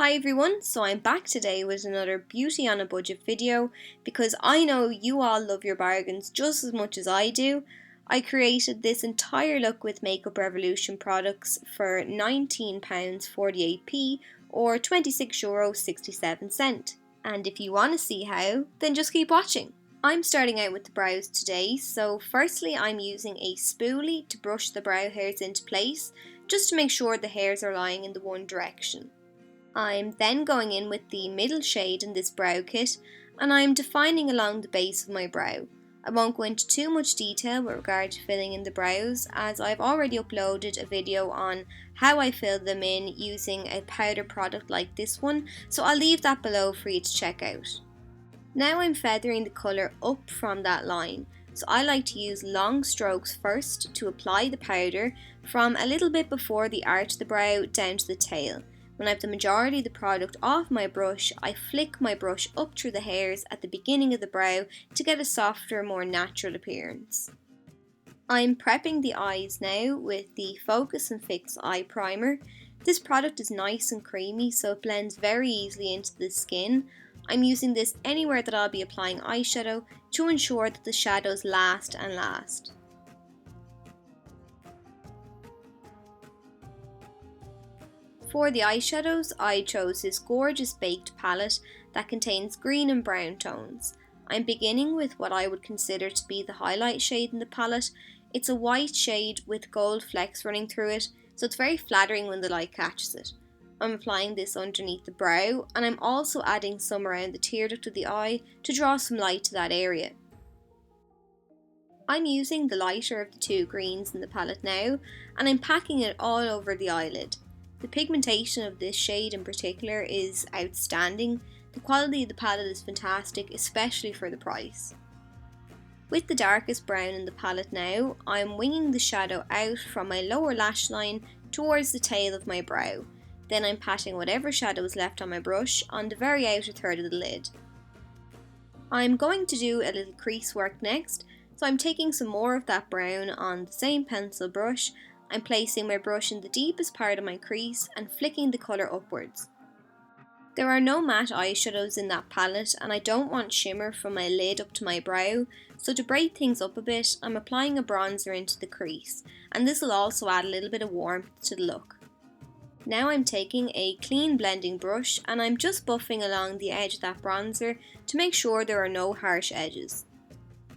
Hi everyone, so I'm back today with another beauty on a budget video because I know you all love your bargains just as much as I do. I created this entire look with Makeup Revolution products for £19.48p or €26.67. And if you want to see how, then just keep watching. I'm starting out with the brows today, so firstly I'm using a spoolie to brush the brow hairs into place just to make sure the hairs are lying in the one direction. I'm then going in with the middle shade in this brow kit and I'm defining along the base of my brow. I won't go into too much detail with regard to filling in the brows as I've already uploaded a video on how I fill them in using a powder product like this one, so I'll leave that below for you to check out. Now I'm feathering the colour up from that line, so I like to use long strokes first to apply the powder from a little bit before the arch of the brow down to the tail. When I have the majority of the product off my brush, I flick my brush up through the hairs at the beginning of the brow to get a softer, more natural appearance. I'm prepping the eyes now with the Focus and Fix Eye Primer. This product is nice and creamy, so it blends very easily into the skin. I'm using this anywhere that I'll be applying eyeshadow to ensure that the shadows last and last. For the eyeshadows, I chose this gorgeous baked palette that contains green and brown tones. I'm beginning with what I would consider to be the highlight shade in the palette. It's a white shade with gold flecks running through it, so it's very flattering when the light catches it. I'm applying this underneath the brow, and I'm also adding some around the tear duct of the eye to draw some light to that area. I'm using the lighter of the two greens in the palette now, and I'm packing it all over the eyelid. The pigmentation of this shade in particular is outstanding. The quality of the palette is fantastic, especially for the price. With the darkest brown in the palette now, I'm winging the shadow out from my lower lash line towards the tail of my brow. Then I'm patting whatever shadow is left on my brush on the very outer third of the lid. I'm going to do a little crease work next, so I'm taking some more of that brown on the same pencil brush. I'm placing my brush in the deepest part of my crease and flicking the colour upwards. There are no matte eyeshadows in that palette and I don't want shimmer from my lid up to my brow, so to break things up a bit, I'm applying a bronzer into the crease, and this will also add a little bit of warmth to the look. Now I'm taking a clean blending brush and I'm just buffing along the edge of that bronzer to make sure there are no harsh edges.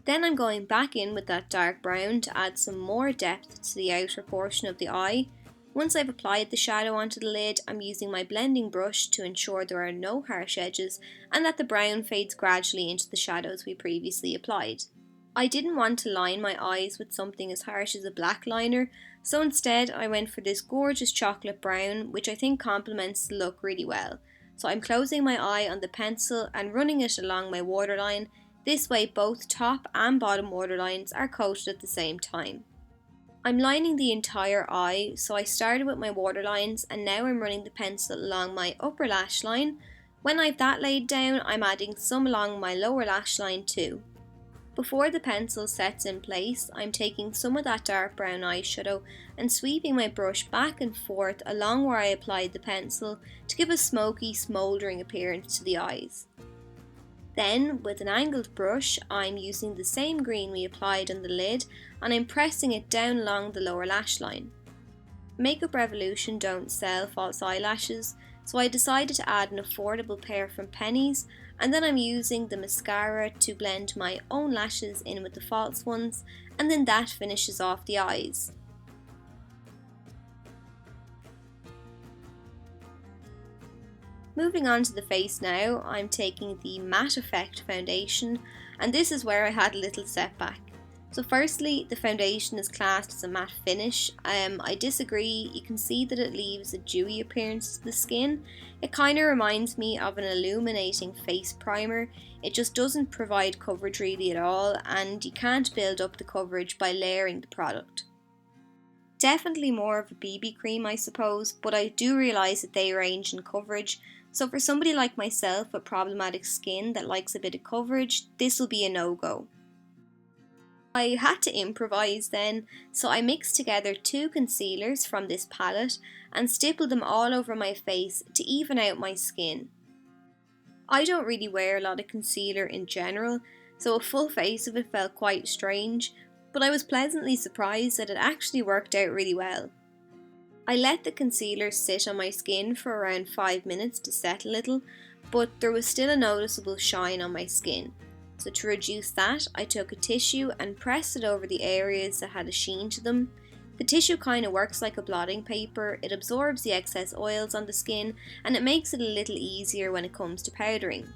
Then I'm going back in with that dark brown to add some more depth to the outer portion of the eye. Once I've applied the shadow onto the lid, I'm using my blending brush to ensure there are no harsh edges and that the brown fades gradually into the shadows we previously applied. I didn't want to line my eyes with something as harsh as a black liner, so instead I went for this gorgeous chocolate brown, which I think complements the look really well. So I'm closing my eye on the pencil and running it along my waterline. This way both top and bottom waterlines are coated at the same time. I'm lining the entire eye, so I started with my waterlines and now I'm running the pencil along my upper lash line. When I've that laid down, I'm adding some along my lower lash line too. Before the pencil sets in place, I'm taking some of that dark brown eyeshadow and sweeping my brush back and forth along where I applied the pencil to give a smoky, smouldering appearance to the eyes. Then, with an angled brush, I'm using the same green we applied on the lid and I'm pressing it down along the lower lash line. Makeup Revolution don't sell false eyelashes, so I decided to add an affordable pair from Pennies, and then I'm using the mascara to blend my own lashes in with the false ones, and then that finishes off the eyes. Moving on to the face now, I'm taking the Matte Effect foundation, and this is where I had a little setback. So firstly, the foundation is classed as a matte finish. I disagree. You can see that it leaves a dewy appearance to the skin. It kind of reminds me of an illuminating face primer. It just doesn't provide coverage really at all, and you can't build up the coverage by layering the product. Definitely more of a BB cream, I suppose, but I do realise that they range in coverage. So for somebody like myself with problematic skin that likes a bit of coverage, this will be a no-go. I had to improvise then, so I mixed together two concealers from this palette and stippled them all over my face to even out my skin. I don't really wear a lot of concealer in general, so a full face of it felt quite strange, but I was pleasantly surprised that it actually worked out really well. I let the concealer sit on my skin for around 5 minutes to set a little, but there was still a noticeable shine on my skin. So to reduce that, I took a tissue and pressed it over the areas that had a sheen to them. The tissue kind of works like a blotting paper, it absorbs the excess oils on the skin and it makes it a little easier when it comes to powdering.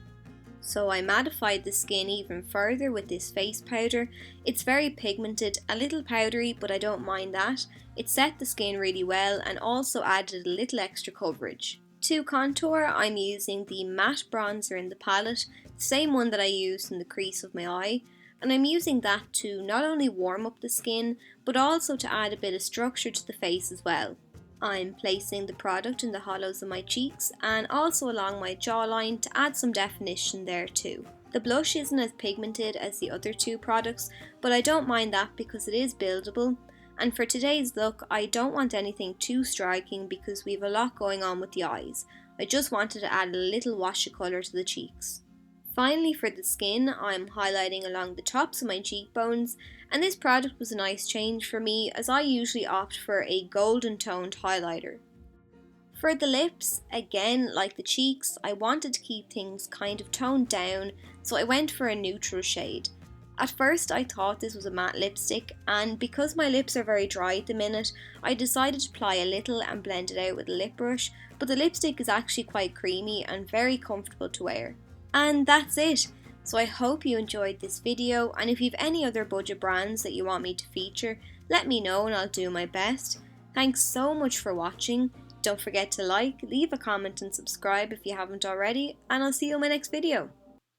So I mattified the skin even further with this face powder. It's very pigmented, a little powdery, but I don't mind that. It set the skin really well and also added a little extra coverage. To contour, I'm using the matte bronzer in the palette, the same one that I used in the crease of my eye, and I'm using that to not only warm up the skin, but also to add a bit of structure to the face as well. I'm placing the product in the hollows of my cheeks and also along my jawline to add some definition there too. The blush isn't as pigmented as the other two products, but I don't mind that because it is buildable. And for today's look, I don't want anything too striking because we have a lot going on with the eyes. I just wanted to add a little wash of colour to the cheeks. Finally, for the skin, I'm highlighting along the tops of my cheekbones, and this product was a nice change for me as I usually opt for a golden toned highlighter. For the lips, again like the cheeks, I wanted to keep things kind of toned down, so I went for a neutral shade. At first I thought this was a matte lipstick, and because my lips are very dry at the minute, I decided to apply a little and blend it out with a lip brush, but the lipstick is actually quite creamy and very comfortable to wear. And that's it. So I hope you enjoyed this video, and if you have any other budget brands that you want me to feature, let me know and I'll do my best. Thanks so much for watching. Don't forget to like, leave a comment and subscribe if you haven't already, and I'll see you in my next video.